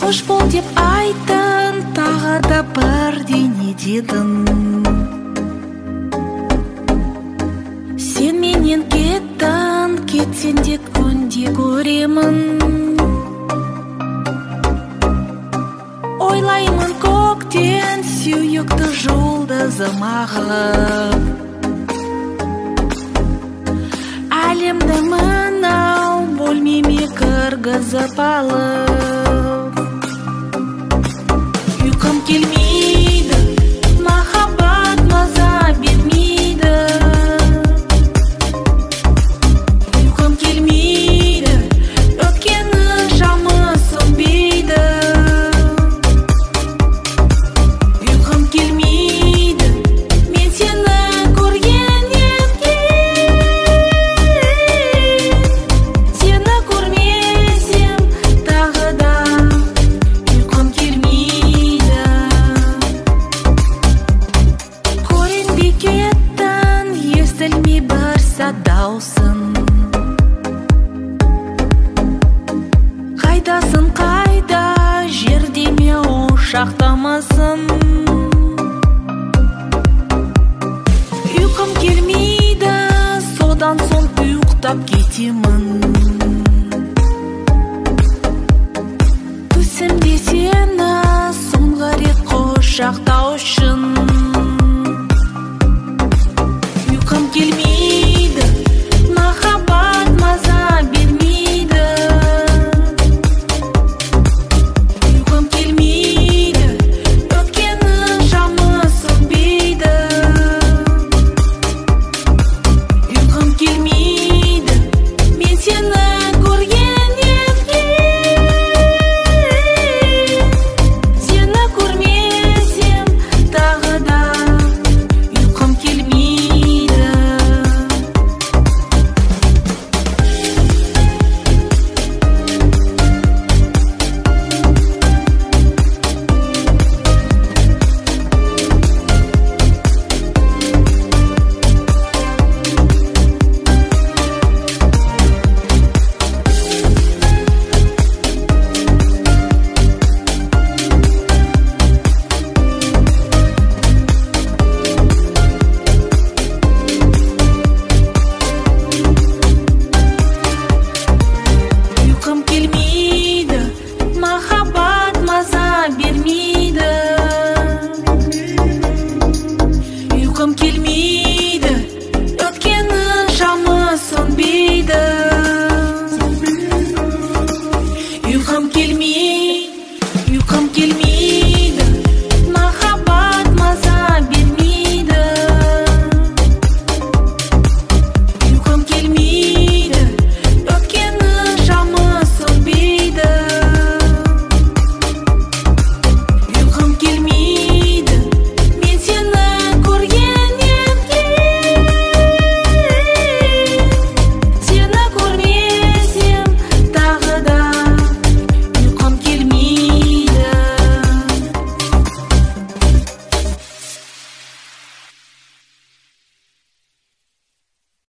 Қош бол деп айтын, тағы да бірдеңе дедің. Сен менен кеттің, кетсең де күнде көремін. Ойлаймын көктен сүйікті жұлдызым ағып. Әлемді мынау бөлмеме кіргізіп алып. Ұйқым келмейді, махаббат маза бермейді. Ұйқым келмейді, өткені шамы сөнбейді. Ұйқым келмейді, мен сені көргеннен кейін. Сені көрмесем тағы да ұйқым келмейді. Көрінбей кеттің, естілмей бір сәт даусың. Қайдасың, қайда, жерде ме, ошақтамасың. Ұйқым келмейді, содан соң ұйықтап кетемін. Түсімде сені соңғы рет құшақтау үшін.